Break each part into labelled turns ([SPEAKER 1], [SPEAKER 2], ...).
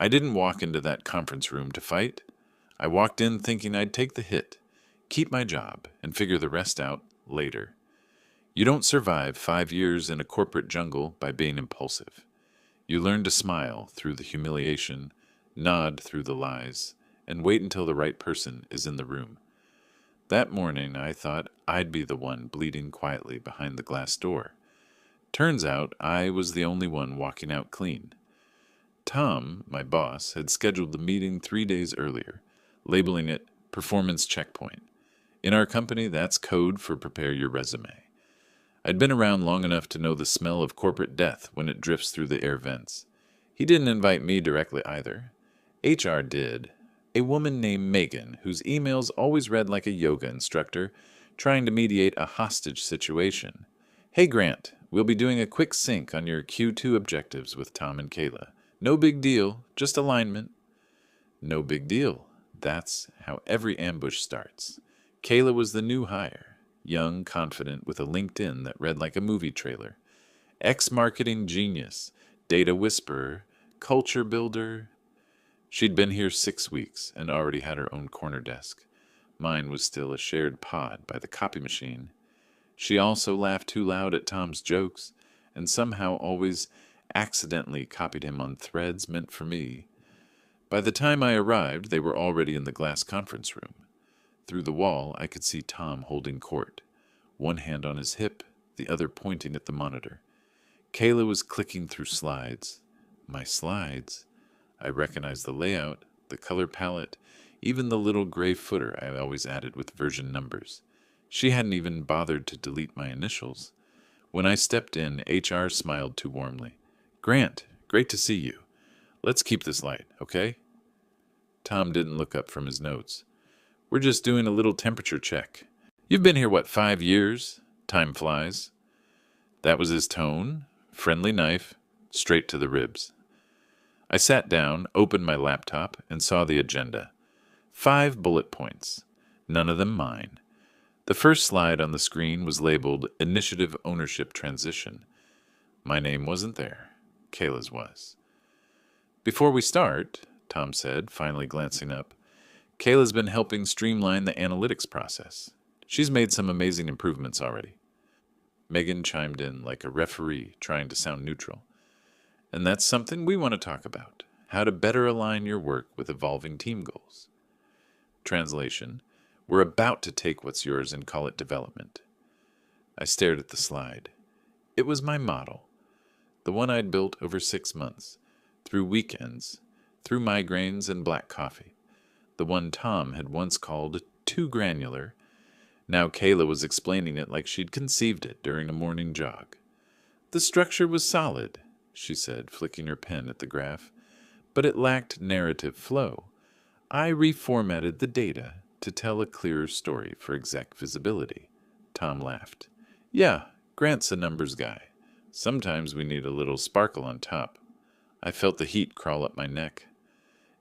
[SPEAKER 1] I didn't walk into that conference room to fight. I walked in thinking I'd take the hit, keep my job, and figure the rest out later. You don't survive 5 years in a corporate jungle by being impulsive. You learn to smile through the humiliation, nod through the lies, and wait until the right person is in the room. That morning, I thought I'd be the one bleeding quietly behind the glass door. Turns out I was the only one walking out clean. Tom, my boss, had scheduled the meeting 3 days earlier, labeling it Performance Checkpoint. In our company, that's code for prepare your resume. I'd been around long enough to know the smell of corporate death when it drifts through the air vents. He didn't invite me directly either. HR did. A woman named Megan, whose emails always read like a yoga instructor, trying to mediate a hostage situation. Hey Grant, we'll be doing a quick sync on your Q2 objectives with Tom and Kayla. No big deal, just alignment. No big deal. That's how every ambush starts. Kayla was the new hire, young, confident, with a LinkedIn that read like a movie trailer. Ex-marketing genius, data whisperer, culture builder. She'd been here 6 weeks and already had her own corner desk. Mine was still a shared pod by the copy machine. She also laughed too loud at Tom's jokes and somehow always accidentally copied him on threads meant for me. By the time I arrived, they were already in the glass conference room. Through the wall, I could see Tom holding court, one hand on his hip, the other pointing at the monitor. Kayla was clicking through slides. My slides? I recognized the layout, the color palette, even the little gray footer I always added with version numbers. She hadn't even bothered to delete my initials. When I stepped in, HR smiled too warmly. Grant, great to see you. Let's keep this light, okay? Tom didn't look up from his notes. We're just doing a little temperature check. You've been here, 5 years? Time flies. That was his tone. Friendly knife, straight to the ribs. I sat down, opened my laptop, and saw the agenda. 5 bullet points. None of them mine. The first slide on the screen was labeled Initiative Ownership Transition. My name wasn't there. Kayla's was. Before we start, Tom said, finally glancing up, Kayla's been helping streamline the analytics process. She's made some amazing improvements already. Megan chimed in like a referee trying to sound neutral. And that's something we want to talk about, how to better align your work with evolving team goals. Translation, we're about to take what's yours and call it development. I stared at the slide. It was my model, the one I'd built over 6 months, through weekends, through migraines and black coffee, the one Tom had once called too granular. Now Kayla was explaining it like she'd conceived it during a morning jog. The structure was solid, she said, flicking her pen at the graph, but it lacked narrative flow. I reformatted the data to tell a clearer story for exec visibility. Tom laughed. Yeah, Grant's a numbers guy. Sometimes we need a little sparkle on top. I felt the heat crawl up my neck.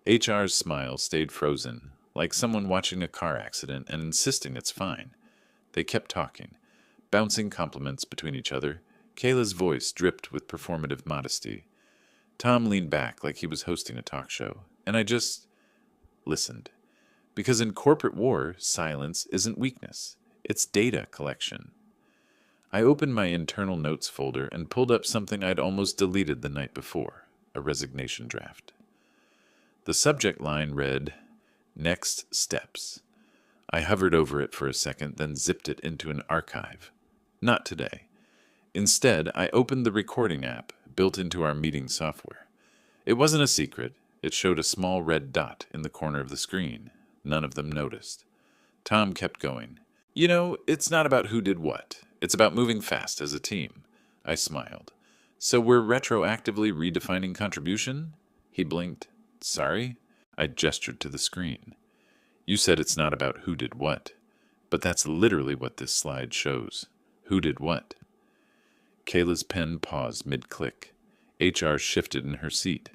[SPEAKER 1] HR's smile stayed frozen, like someone watching a car accident and insisting it's fine. They kept talking, bouncing compliments between each other. Kayla's voice dripped with performative modesty. Tom leaned back like he was hosting a talk show, and I just listened. Because in corporate war, silence isn't weakness. It's data collection. I opened my internal notes folder and pulled up something I'd almost deleted the night before, a resignation draft. The subject line read, Next Steps. I hovered over it for a second, then zipped it into an archive. Not today. Instead, I opened the recording app built into our meeting software. It wasn't a secret. It showed a small red dot in the corner of the screen. None of them noticed. Tom kept going. You know, it's not about who did what. It's about moving fast as a team. I smiled. So we're retroactively redefining contribution? He blinked. Sorry? I gestured to the screen. You said it's not about who did what. But that's literally what this slide shows. Who did what? Kayla's pen paused mid-click. HR shifted in her seat.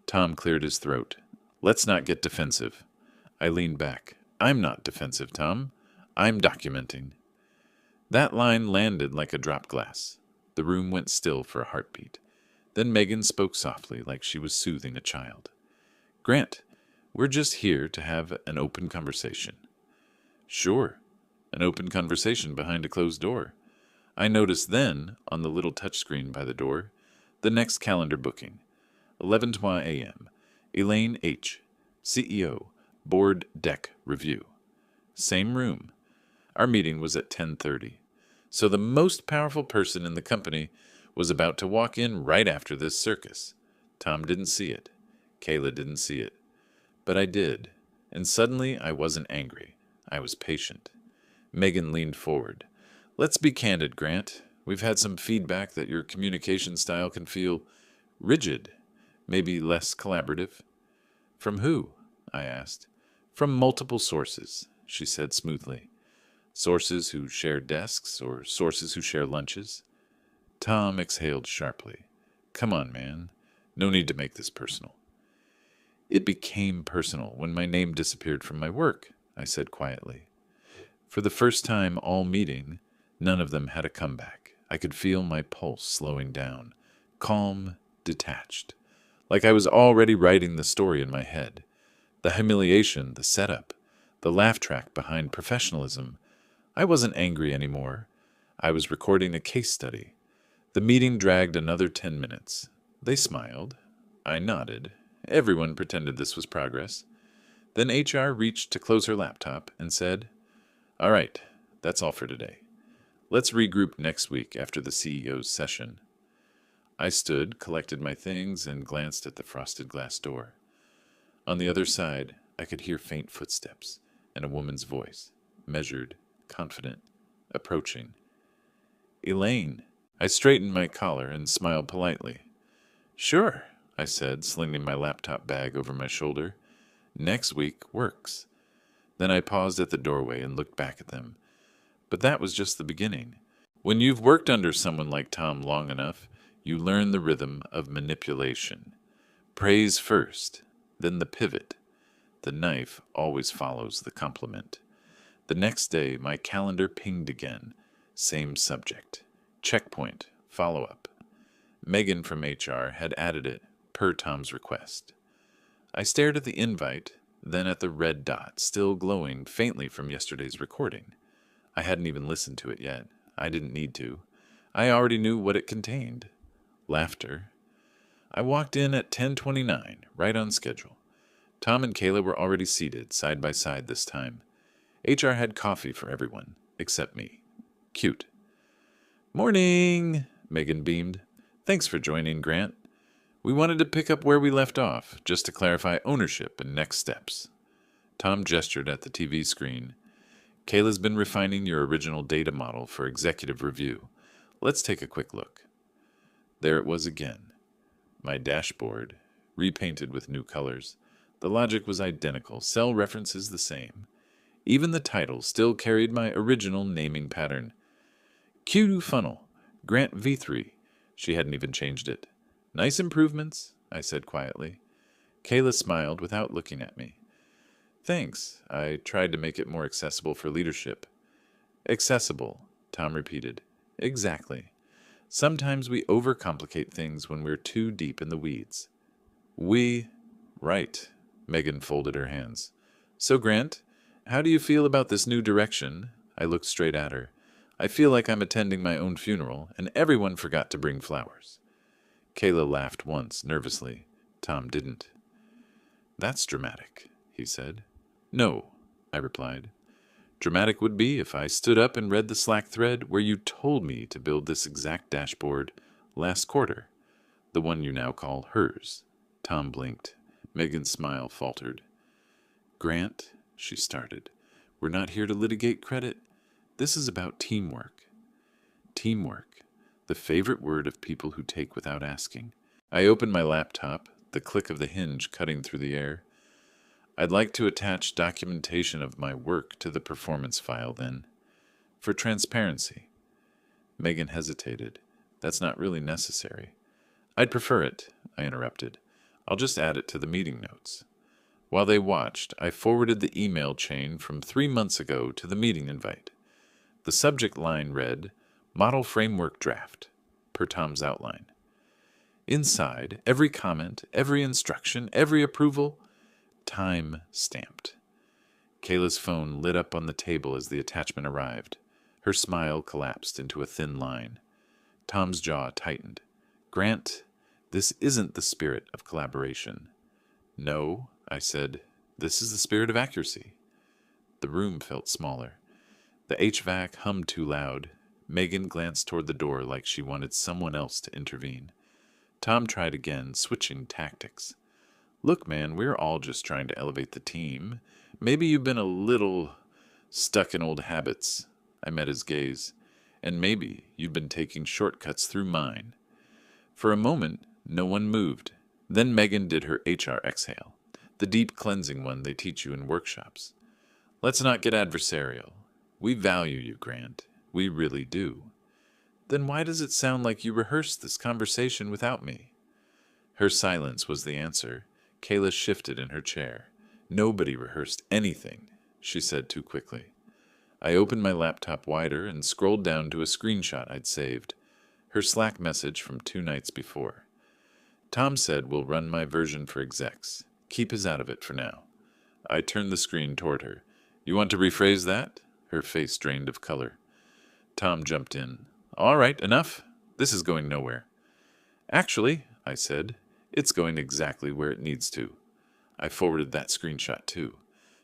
[SPEAKER 1] Tom cleared his throat. Let's not get defensive. I leaned back. I'm not defensive, Tom. I'm documenting. That line landed like a dropped glass. The room went still for a heartbeat. Then Megan spoke softly like she was soothing a child. Grant, we're just here to have an open conversation. Sure, an open conversation behind a closed door. I noticed then, on the little touchscreen by the door, the next calendar booking. 11:20 a.m. Elaine H., CEO, Board Deck Review. Same room. Our meeting was at 10:30. So the most powerful person in the company was about to walk in right after this circus. Tom didn't see it. Kayla didn't see it. But I did. And suddenly I wasn't angry. I was patient. Megan leaned forward. Let's be candid, Grant. We've had some feedback that your communication style can feel rigid, maybe less collaborative. From who? I asked. From multiple sources, she said smoothly. Sources who share desks or sources who share lunches? Tom exhaled sharply. Come on, man. No need to make this personal. It became personal when my name disappeared from my work, I said quietly. For the first time all meeting, none of them had a comeback. I could feel my pulse slowing down, calm, detached, like I was already writing the story in my head. The humiliation, the setup, the laugh track behind professionalism. I wasn't angry anymore. I was recording a case study. The meeting dragged another 10 minutes. They smiled. I nodded. Everyone pretended this was progress. Then HR reached to close her laptop and said, All right, that's all for today. Let's regroup next week after the CEO's session. I stood, collected my things, and glanced at the frosted glass door. On the other side, I could hear faint footsteps and a woman's voice, measured, confident, approaching. Elaine. I straightened my collar and smiled politely. Sure, I said, slinging my laptop bag over my shoulder. Next week works. Then I paused at the doorway and looked back at them. But that was just the beginning. When you've worked under someone like Tom long enough, you learn the rhythm of manipulation. Praise first, then the pivot. The knife always follows the compliment. The next day, my calendar pinged again. Same subject. Checkpoint. Follow-up. Megan from HR had added it, per Tom's request. I stared at the invite, then at the red dot, still glowing faintly from yesterday's recording. I hadn't even listened to it yet. I didn't need to. I already knew what it contained. Laughter. I walked in at 10:29, right on schedule. Tom and Kayla were already seated, side by side this time. HR had coffee for everyone, except me. Cute. Morning, Megan beamed. Thanks for joining, Grant. We wanted to pick up where we left off, just to clarify ownership and next steps. Tom gestured at the TV screen. Kayla's been refining your original data model for executive review. Let's take a quick look. There it was again. My dashboard, repainted with new colors. The logic was identical, cell references the same. Even the title still carried my original naming pattern. Q funnel, Grant V3. She hadn't even changed it. Nice improvements, I said quietly. Kayla smiled without looking at me. Thanks. I tried to make it more accessible for leadership. Accessible, Tom repeated. Exactly. Sometimes we overcomplicate things when we're too deep in the weeds. Right. Megan folded her hands. So, Grant, how do you feel about this new direction? I looked straight at her. I feel like I'm attending my own funeral, and everyone forgot to bring flowers. Kayla laughed once, nervously. Tom didn't. That's dramatic, he said. No, I replied. Dramatic would be if I stood up and read the Slack thread where you told me to build this exact dashboard last quarter, the one you now call hers. Tom blinked. Megan's smile faltered. Grant, she started, we're not here to litigate credit. This is about teamwork. Teamwork, the favorite word of people who take without asking. I opened my laptop, the click of the hinge cutting through the air. I'd like to attach documentation of my work to the performance file then. For transparency. Megan hesitated. That's not really necessary. I'd prefer it, I interrupted. I'll just add it to the meeting notes. While they watched, I forwarded the email chain from 3 months ago to the meeting invite. The subject line read, Model Framework Draft, per Tom's outline. Inside, every comment, every instruction, every approval, Time stamped. Kayla's phone lit up on the table as the attachment arrived. Her smile collapsed into a thin line. Tom's jaw tightened. Grant, this isn't the spirit of collaboration. No, I said, this is the spirit of accuracy. The room felt smaller. The HVAC hummed too loud. Megan glanced toward the door like she wanted someone else to intervene. Tom tried again, switching tactics. Look, man, we're all just trying to elevate the team. Maybe you've been a little stuck in old habits. I met his gaze. And maybe you've been taking shortcuts through mine. For a moment, no one moved. Then Megan did her HR exhale, the deep cleansing one they teach you in workshops. Let's not get adversarial. We value you, Grant. We really do. Then why does it sound like you rehearsed this conversation without me? Her silence was the answer. Kayla shifted in her chair. Nobody rehearsed anything, she said too quickly. I opened my laptop wider and scrolled down to a screenshot I'd saved. Her Slack message from 2 nights before. Tom said we'll run my version for execs. Keep us out of it for now. I turned the screen toward her. You want to rephrase that? Her face drained of color. Tom jumped in. All right, enough. This is going nowhere. Actually, I said, it's going exactly where it needs to. I forwarded that screenshot too.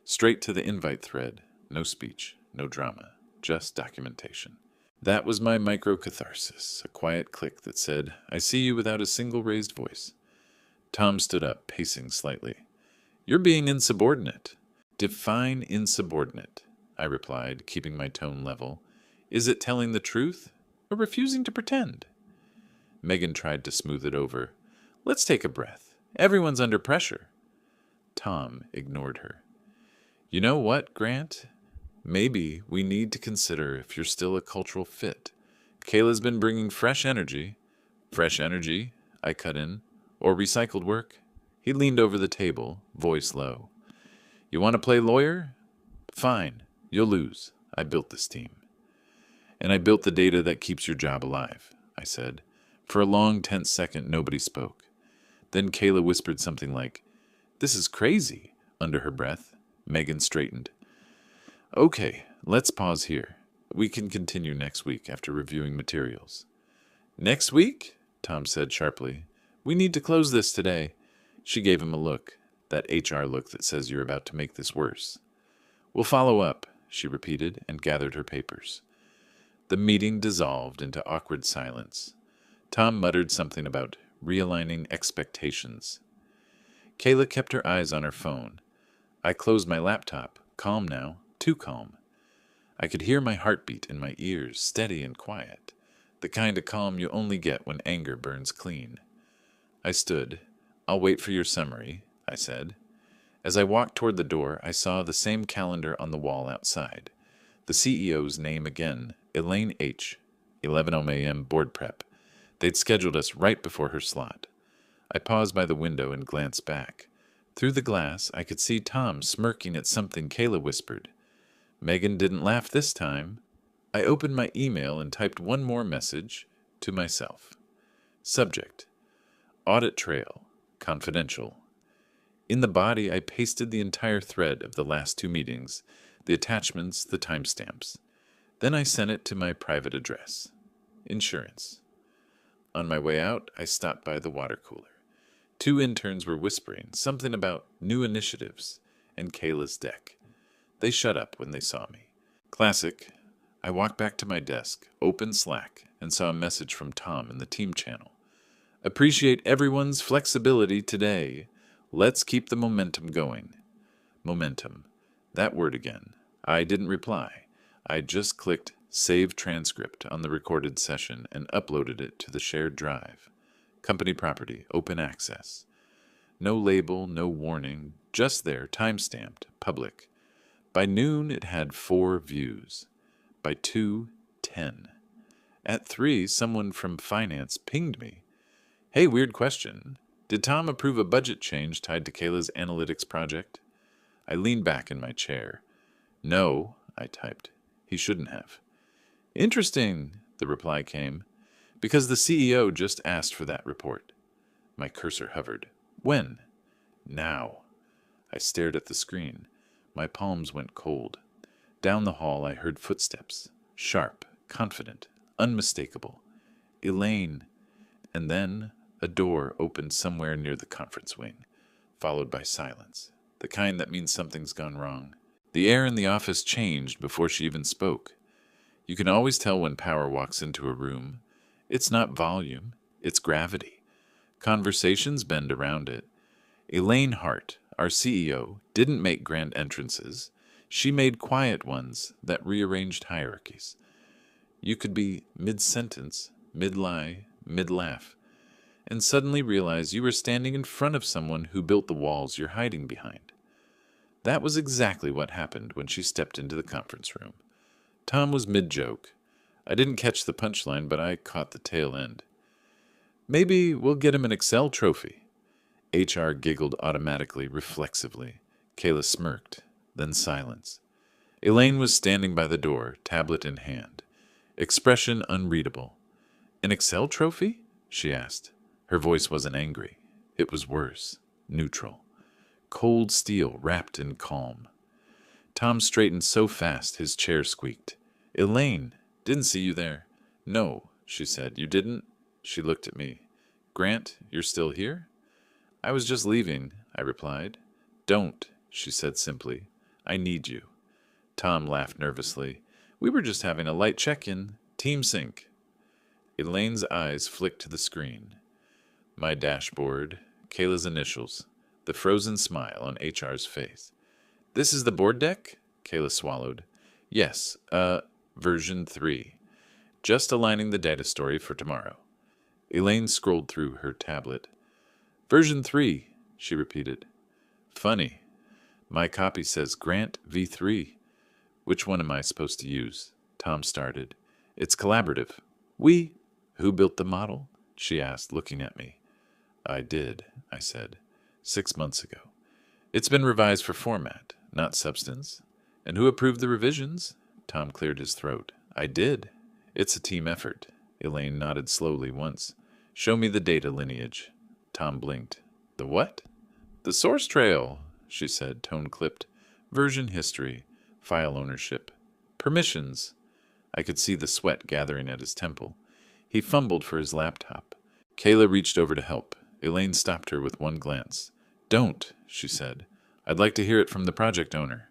[SPEAKER 1] Straight to the invite thread. No speech, no drama, just documentation. That was my micro-catharsis, a quiet click that said, I see you without a single raised voice. Tom stood up, pacing slightly. You're being insubordinate. Define insubordinate, I replied, keeping my tone level. Is it telling the truth or refusing to pretend? Megan tried to smooth it over. Let's take a breath. Everyone's under pressure. Tom ignored her. You know what, Grant? Maybe we need to consider if you're still a cultural fit. Kayla's been bringing fresh energy. Fresh energy, I cut in. Or recycled work. He leaned over the table, voice low. You want to play lawyer? Fine. You'll lose. I built this team. And I built the data that keeps your job alive, I said. For a long, tense second, nobody spoke. Then Kayla whispered something like, This is crazy, under her breath. Megan straightened. Okay, let's pause here. We can continue next week after reviewing materials. Next week? Tom said sharply. We need to close this today. She gave him a look, that HR look that says you're about to make this worse. We'll follow up, she repeated and gathered her papers. The meeting dissolved into awkward silence. Tom muttered something about realigning expectations. Kayla kept her eyes on her phone. I closed my laptop, calm now, too calm. I could hear my heartbeat in my ears, steady and quiet, the kind of calm you only get when anger burns clean. I stood. I'll wait for your summary, I said. As I walked toward the door, I saw the same calendar on the wall outside. The CEO's name again, Elaine H., 11 a.m. board prep. They'd scheduled us right before her slot. I paused by the window and glanced back. Through the glass, I could see Tom smirking at something Kayla whispered. Megan didn't laugh this time. I opened my email and typed one more message to myself. Subject: Audit Trail, Confidential. In the body, I pasted the entire thread of the last 2 meetings, the attachments, the timestamps. Then I sent it to my private address. Insurance. On my way out, I stopped by the water cooler. 2 interns were whispering something about new initiatives and Kayla's deck. They shut up when they saw me. Classic. I walked back to my desk, opened Slack, and saw a message from Tom in the team channel. Appreciate everyone's flexibility today. Let's keep the momentum going. Momentum. That word again. I didn't reply. I just clicked Save Transcript on the recorded session and uploaded it to the shared drive. Company property, open access. No label, no warning, just there, time-stamped, public. By noon, it had 4 views. By 2, 10. At 3, someone from finance pinged me. Hey, weird question. Did Tom approve a budget change tied to Kayla's analytics project? I leaned back in my chair. No, I typed. He shouldn't have. Interesting, the reply came. Because the CEO just asked for that report. My cursor hovered. When? Now. I stared at the screen. My palms went cold. Down the hall I heard footsteps. Sharp, confident, unmistakable. Elaine. And then a door opened somewhere near the conference wing, followed by silence, the kind that means something's gone wrong. The air in the office changed before she even spoke. You can always tell when power walks into a room. It's not volume, it's gravity. Conversations bend around it. Elaine Hart, our CEO, didn't make grand entrances. She made quiet ones that rearranged hierarchies. You could be mid-sentence, mid-lie, mid-laugh, and suddenly realize you were standing in front of someone who built the walls you're hiding behind. That was exactly what happened when she stepped into the conference room. Tom was mid-joke. I didn't catch the punchline, but I caught the tail end. Maybe we'll get him an Excel trophy. HR giggled automatically, reflexively. Kayla smirked, then silence. Elaine was standing by the door, tablet in hand. Expression unreadable. An Excel trophy? She asked. Her voice wasn't angry. It was worse. Neutral. Cold steel wrapped in calm. Tom straightened so fast his chair squeaked. Elaine, didn't see you there. No, she said. You didn't? She looked at me. Grant, you're still here? I was just leaving, I replied. Don't, she said simply. I need you. Tom laughed nervously. We were just having a light check-in. Team sync. Elaine's eyes flicked to the screen. My dashboard, Kayla's initials, the frozen smile on HR's face. This is the board deck? Kayla swallowed. Yes, version 3. Just aligning the data story for tomorrow. Elaine scrolled through her tablet. Version 3, she repeated. Funny. My copy says Grant V3. Which one am I supposed to use? Tom started. It's collaborative. We? Who built the model? She asked, looking at me. I did, I said. 6 months ago. It's been revised for format, not substance. And who approved the revisions? Tom cleared his throat. I did. It's a team effort. Elaine nodded slowly once. Show me the data lineage. Tom blinked. The what? The source trail, she said, tone clipped. Version history. File ownership. Permissions. I could see the sweat gathering at his temple. He fumbled for his laptop. Kayla reached over to help. Elaine stopped her with one glance. Don't, she said. I'd like to hear it from the project owner.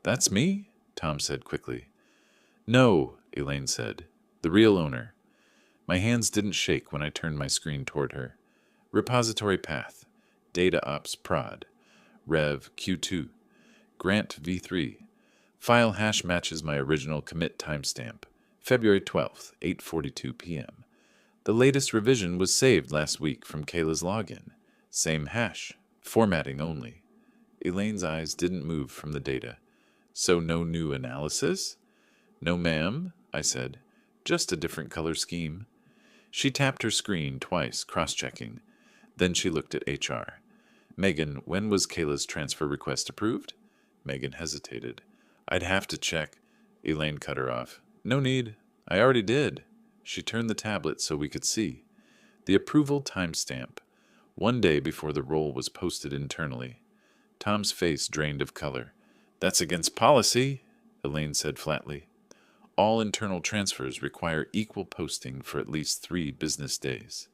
[SPEAKER 1] That's me? Tom said quickly. No, Elaine said. The real owner. My hands didn't shake when I turned my screen toward her. Repository path. Data ops prod. Rev Q2. Grant V3. File hash matches my original commit timestamp. February 12th, 8:42 p.m. The latest revision was saved last week from Kayla's login. Same hash. Formatting only. Elaine's eyes didn't move from the data. So no new analysis? No, ma'am, I said. Just a different color scheme. She tapped her screen twice, cross-checking. Then she looked at HR. Megan, when was Kayla's transfer request approved? Megan hesitated. I'd have to check. Elaine cut her off. No need. I already did. She turned the tablet so we could see. The approval timestamp. 1 day before the role was posted internally. Tom's face drained of color. That's against policy, Elaine said flatly. All internal transfers require equal posting for at least 3 business days.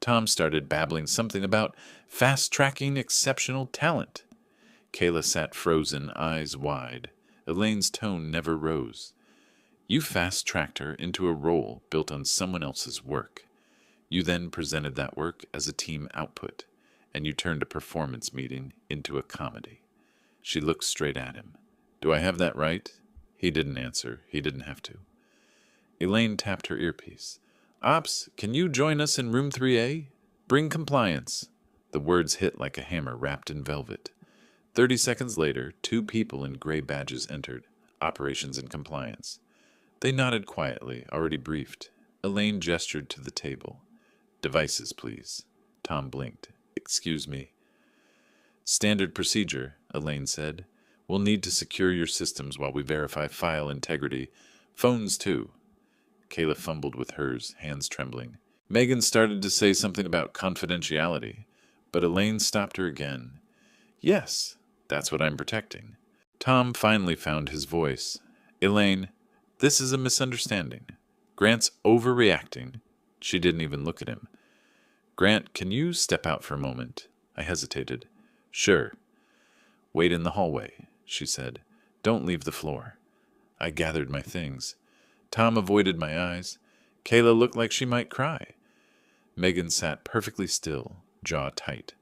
[SPEAKER 1] Tom started babbling something about fast-tracking exceptional talent. Kayla sat frozen, eyes wide. Elaine's tone never rose. You fast-tracked her into a role built on someone else's work. You then presented that work as a team output, and you turned a performance meeting into a comedy. She looked straight at him. Do I have that right? He didn't answer. He didn't have to. Elaine tapped her earpiece. Ops, can you join us in room 3A? Bring compliance. The words hit like a hammer wrapped in velvet. 30 seconds later, 2 people in gray badges entered. Operations and compliance. They nodded quietly, already briefed. Elaine gestured to the table. Devices, please. Tom blinked. Excuse me. Standard procedure, Elaine said. We'll need to secure your systems while we verify file integrity. Phones, too. Kayla fumbled with hers, hands trembling. Megan started to say something about confidentiality, but Elaine stopped her again. Yes, That's what I'm protecting. Tom finally found his voice. Elaine, this is a misunderstanding. Grant's overreacting. She didn't even look at him. Grant, can you step out for a moment? I hesitated. Sure. Wait in the hallway, she said. Don't leave the floor. I gathered my things. Tom avoided my eyes. Kayla looked like she might cry. Megan sat perfectly still, jaw tight.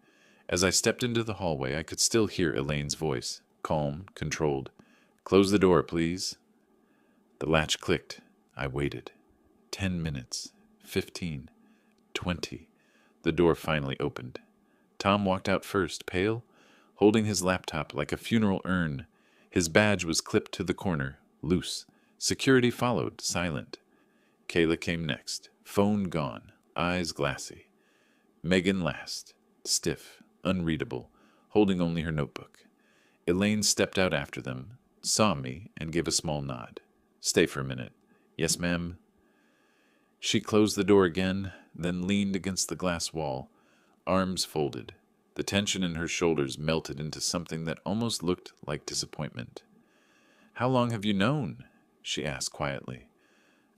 [SPEAKER 1] As I stepped into the hallway, I could still hear Elaine's voice, calm, controlled. Close the door, please. The latch clicked. I waited. 10 minutes. 15. 20. The door finally opened. Tom walked out first, pale, holding his laptop like a funeral urn. His badge was clipped to the corner, loose. Security followed, silent. Kayla came next, phone gone, eyes glassy. Megan last, stiff, unreadable, holding only her notebook. Elaine stepped out after them, saw me, and gave a small nod. Stay for a minute. Yes, ma'am. She closed the door again, then leaned against the glass wall, arms folded. The tension in her shoulders melted into something that almost looked like disappointment. How long have you known? She asked quietly.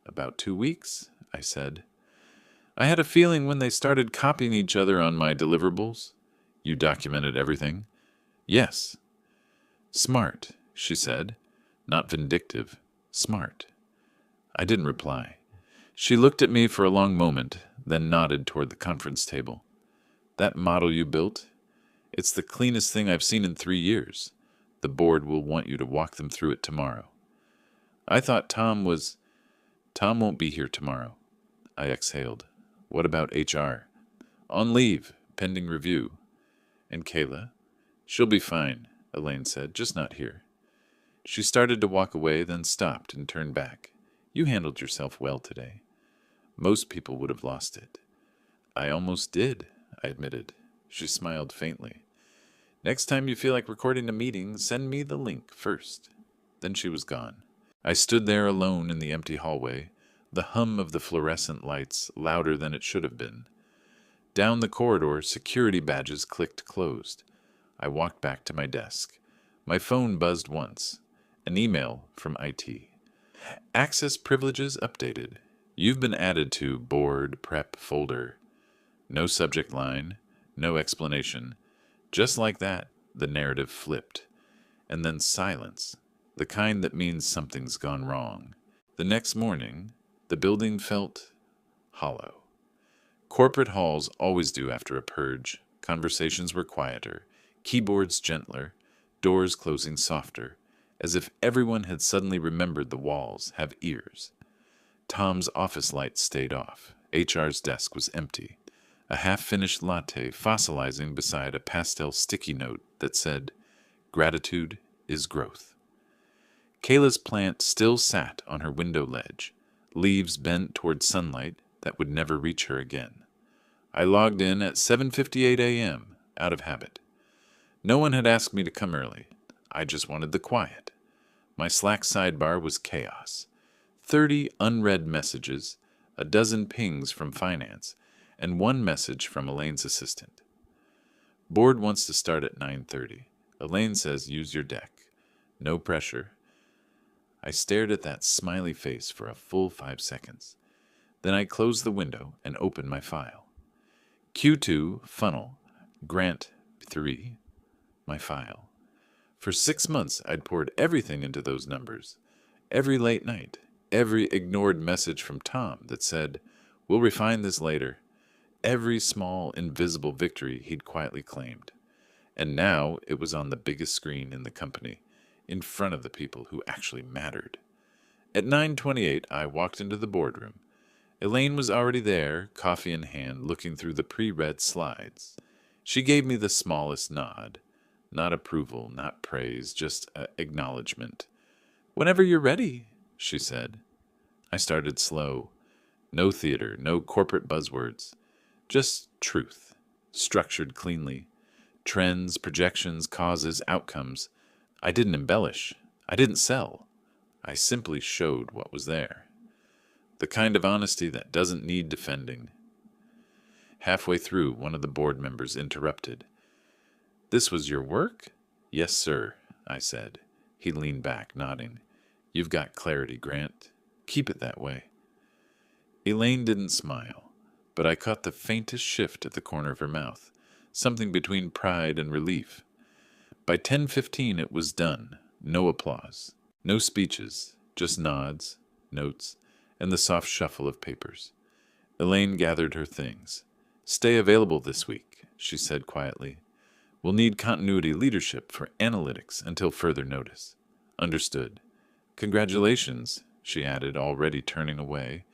[SPEAKER 1] About 2 weeks, I said. I had a feeling when they started copying each other on my deliverables. You documented everything? Yes. Smart, she said. Not vindictive. Smart. I didn't reply. She looked at me for a long moment, then nodded toward the conference table. That model you built? It's the cleanest thing I've seen in 3 years. The board will want you to walk them through it tomorrow. I thought Tom won't be here tomorrow. I exhaled. What about HR? On leave, pending review. And Kayla? She'll be fine, Elaine said, just not here. She started to walk away, then stopped and turned back. You handled yourself well today. Most people would have lost it. I almost did, I admitted. She smiled faintly. Next time you feel like recording a meeting, send me the link first. Then she was gone. I stood there alone in the empty hallway, the hum of the fluorescent lights louder than it should have been. Down the corridor, security badges clicked closed. I walked back to my desk. My phone buzzed once. An email from IT. Access privileges updated. You've been added to board prep folder. No subject line, no explanation. Just like that, the narrative flipped. And then silence, the kind that means something's gone wrong. The next morning, the building felt hollow. Corporate halls always do after a purge. Conversations were quieter, keyboards gentler, doors closing softer, as if everyone had suddenly remembered the walls have ears. Tom's office lights stayed off. HR's desk was empty. A half-finished latte fossilizing beside a pastel sticky note that said, "Gratitude is growth." Kayla's plant still sat on her window ledge, leaves bent toward sunlight that would never reach her again. I logged in at 7:58 a.m., out of habit. No one had asked me to come early. I just wanted the quiet. My Slack sidebar was chaos. 30 unread messages, a dozen pings from finance, and one message from Elaine's assistant. Board wants to start at 9:30. Elaine says use your deck. No pressure. I stared at that smiley face for a full 5 seconds. Then I closed the window and opened my file. Q2 funnel, Grant 3, my file. For 6 months, I'd poured everything into those numbers. Every late night, every ignored message from Tom that said, "We'll refine this later." Every small, invisible victory he'd quietly claimed. And now it was on the biggest screen in the company, in front of the people who actually mattered. At 9:28, I walked into the boardroom. Elaine was already there, coffee in hand, looking through the pre-read slides. She gave me the smallest nod. Not approval, not praise, just acknowledgement. "Whenever you're ready," she said. I started slow. No theater, no corporate buzzwords. Just truth, structured cleanly. Trends, projections, causes, outcomes. I didn't embellish. I didn't sell. I simply showed what was there. The kind of honesty that doesn't need defending. Halfway through, one of the board members interrupted. "This was your work?" Yes, sir, I said. He leaned back, nodding. You've got clarity, Grant. Keep it that way. Elaine didn't smile, but I caught the faintest shift at the corner of her mouth, something between pride and relief. By 10:15 it was done. No applause, no speeches, just nods, notes, and the soft shuffle of papers. Elaine gathered her things. Stay available this week, she said quietly. We'll need continuity leadership for analytics until further notice. Understood. Congratulations, she added, already turning away.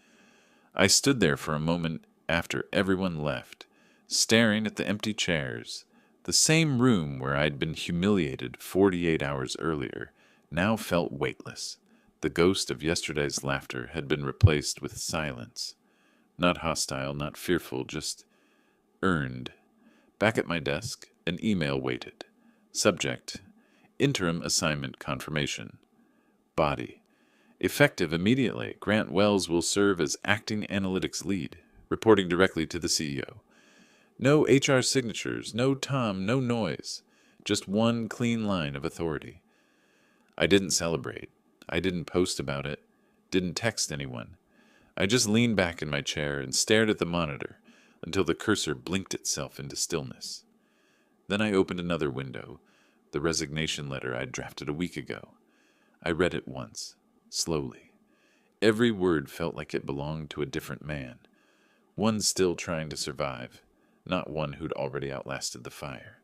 [SPEAKER 1] I stood there for a moment after everyone left, staring at the empty chairs. The same room where I'd been humiliated 48 hours earlier now felt weightless. The ghost of yesterday's laughter had been replaced with silence. Not hostile, not fearful, just earned. Back at my desk, an email waited. Subject: Interim Assignment Confirmation. Body: Effective immediately, Grant Wells will serve as acting analytics lead, reporting directly to the CEO. No HR signatures, no Tom, no noise. Just one clean line of authority. I didn't celebrate. I didn't post about it. Didn't text anyone. I just leaned back in my chair and stared at the monitor until the cursor blinked itself into stillness. Then I opened another window, the resignation letter I'd drafted a week ago. I read it once, slowly. Every word felt like it belonged to a different man, one still trying to survive, not one who'd already outlasted the fire.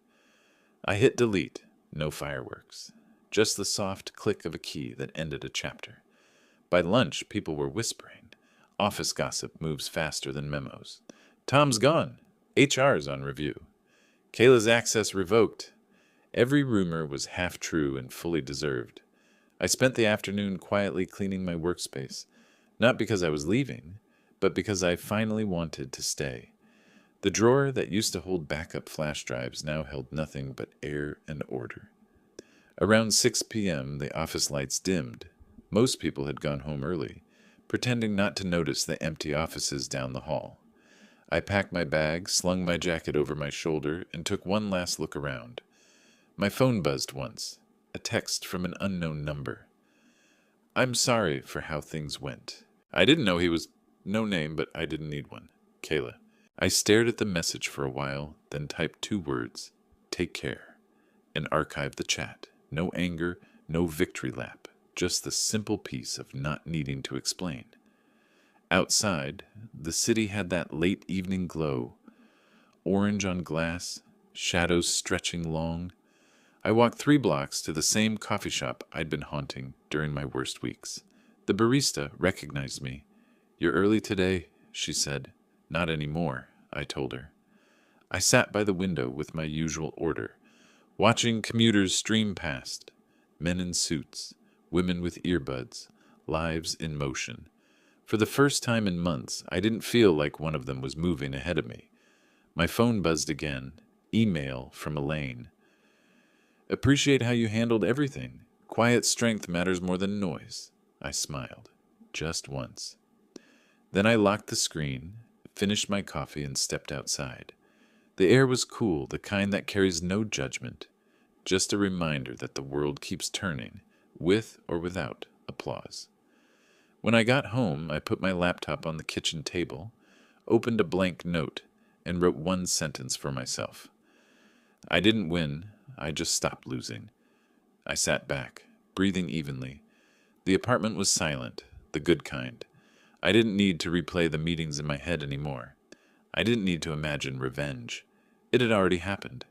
[SPEAKER 1] I hit delete, no fireworks, just the soft click of a key that ended a chapter. By lunch, people were whispering. Office gossip moves faster than memos. Tom's gone. HR's on review. Kayla's access revoked. Every rumor was half true and fully deserved. I spent the afternoon quietly cleaning my workspace, not because I was leaving, but because I finally wanted to stay. The drawer that used to hold backup flash drives now held nothing but air and order. Around 6 p.m., the office lights dimmed. Most people had gone home early, pretending not to notice the empty offices down the hall. I packed my bag, slung my jacket over my shoulder, and took one last look around. My phone buzzed once, a text from an unknown number. I'm sorry for how things went. I didn't know he was no name, but I didn't need one. Kayla. I stared at the message for a while, then typed 2 words, take care, and archived the chat. No anger, no victory lap, just the simple peace of not needing to explain. Outside, the city had that late evening glow, orange on glass, shadows stretching long. I walked 3 blocks to the same coffee shop I'd been haunting during my worst weeks. The barista recognized me. You're early today, she said. Not anymore, I told her. I sat by the window with my usual order, watching commuters stream past, men in suits, women with earbuds, lives in motion. For the first time in months, I didn't feel like one of them was moving ahead of me. My phone buzzed again. Email from Elaine. Appreciate how you handled everything. Quiet strength matters more than noise. I smiled. Just once. Then I locked the screen, finished my coffee, and stepped outside. The air was cool, the kind that carries no judgment. Just a reminder that the world keeps turning, with or without applause. When I got home, I put my laptop on the kitchen table, opened a blank note, and wrote 1 sentence for myself. I didn't win, I just stopped losing. I sat back, breathing evenly. The apartment was silent, the good kind. I didn't need to replay the meetings in my head anymore. I didn't need to imagine revenge. It had already happened.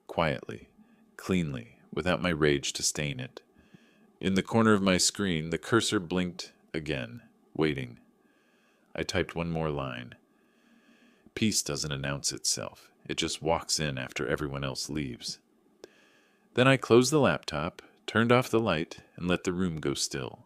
[SPEAKER 1] Quietly, cleanly, without my rage to stain it. In the corner of my screen, the cursor blinked again, waiting. I typed 1 more line. Peace doesn't announce itself. It just walks in after everyone else leaves. Then I closed the laptop, turned off the light, and let the room go still.